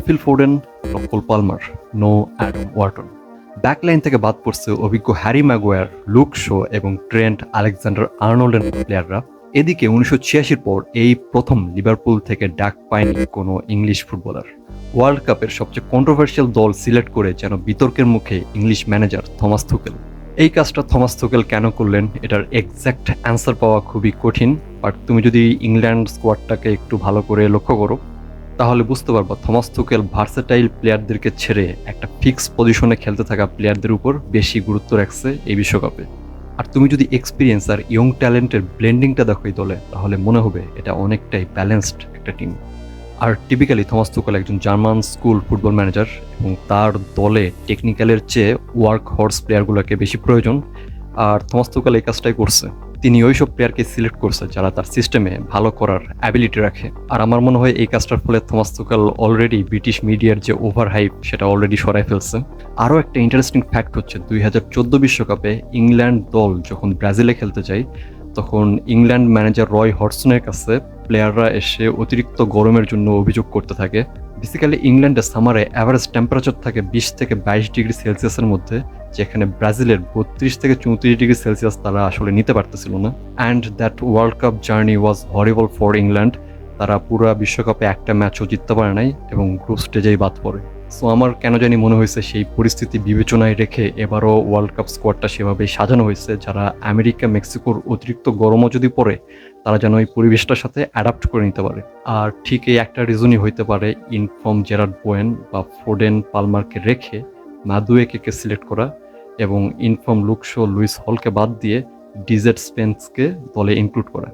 Feel Foden, Cole Palmer, no Adam Wharton. Backline থেকে বাদ পড়ছে অভিজ্ঞ হ্যারি ম্যাগুয়ার, লুক শো এবং ট্রেন্ট আলেকজান্ডার আর্নল্ডের প্লেয়াররা। এদিকে 1986 পর এই প্রথম লিভারপুল থেকে ডাক পায়নি কোনো ইংলিশ ফুটবলার। ওয়ার্ল্ড কাপের সবচেয়ে কন্ট্রোভার্সিয়াল দল সিলেক্ট করে যেন বিতর্কের মুখে ইংলিশ ম্যানেজার থমাস থুকেল। এই কাজটা থমাস থুকেল কেন করলেন এটার এক্স্যাক্ট অ্যান্সার পাওয়া খুবই কঠিন, বাট তুমি যদি ইংল্যান্ড স্কোয়াডটাকে একটু ভালো করে লক্ষ্য করো তাহলে বুঝতে পারবো থমাস থুকেল ভার্সেটাইল প্লেয়ারদেরকে ছেড়ে একটা ফিক্স পজিশনে খেলতে থাকা প্লেয়ারদের উপর বেশি গুরুত্ব রাখছে এই বিশ্বকাপে। আর তুমি যদি এক্সপিরিয়েন্স আর ইয়ং ট্যালেন্টের ব্লেন্ডিংটা দেখো এই দলে, তাহলে মনে হবে এটা অনেকটাই ব্যালেন্সড একটা টিম। আর টিপিক্যালি থমাস তুকেল একজন জার্মান স্কুল ফুটবল ম্যানেজার, এবং তার দলে টেকনিক্যালের চেয়ে ওয়ার্ক হর্স প্লেয়ারগুলোকে বেশি প্রয়োজন। আর থমাস তুকেল এই কাজটাই করছে। তিনি ওইসব প্লেয়ারকে সিলেক্ট করছে যারা তার সিস্টেমে ভালো করার অ্যাবিলিটি রাখে। আর আমার মনে হয় এই কাজটার ফলে থমাস তুকেল অলরেডি ব্রিটিশ মিডিয়ার যে ওভার হাইপ সেটা অলরেডি সরাই ফেলছে। আরও একটা ইন্টারেস্টিং ফ্যাক্ট হচ্ছে 2014 বিশ্বকাপে ইংল্যান্ড দল যখন ব্রাজিলে খেলতে যায়, তখন ইংল্যান্ড ম্যানেজার রয় হডসনের কাছে প্লেয়াররা এসে অতিরিক্ত গরমের জন্য অভিযোগ করতে থাকে। বেসিক্যালি ইংল্যান্ডের সামারে অ্যাভারেজ টেম্পারেচার থাকে 20 থেকে 22 ডিগ্রি সেলসিয়াসের মধ্যে, যেখানে ব্রাজিলের 32 থেকে 34 ডিগ্রি সেলসিয়াস তারা আসলে নিতে পারতেছিল না। And that world cup journey was horrible for England. তারা পুরো বিশ্বকাপে একটা ম্যাচও জিততে পারে নাই এবং গ্রুপ স্টেজেই বাদ পড়ে। সো আমার কেন জানি মনে হয়েছে সেই পরিস্থিতি বিবেচনায় রেখে এবারও ওয়ার্ল্ড কাপ স্কোয়াডটা সেভাবেই সাজানো হয়েছে, যারা আমেরিকা মেক্সিকোর অতিরিক্ত গরমও যদি পড়ে তারা যেন ওই পরিবেশটার সাথে অ্যাডাপ্ট করে নিতে পারে। আর ঠিক এই একটা রিজনই হইতে পারে ইনফর্ম জেরার্ড বোয়েন বা ফোডেন পালমারকে রেখে মাদুয়েকে সিলেক্ট করা, এবং ইনফর্ম লুক শো লুইস হলকে বাদ দিয়ে ডিজেট স্পেন্সকে দলে ইনক্লুড করা।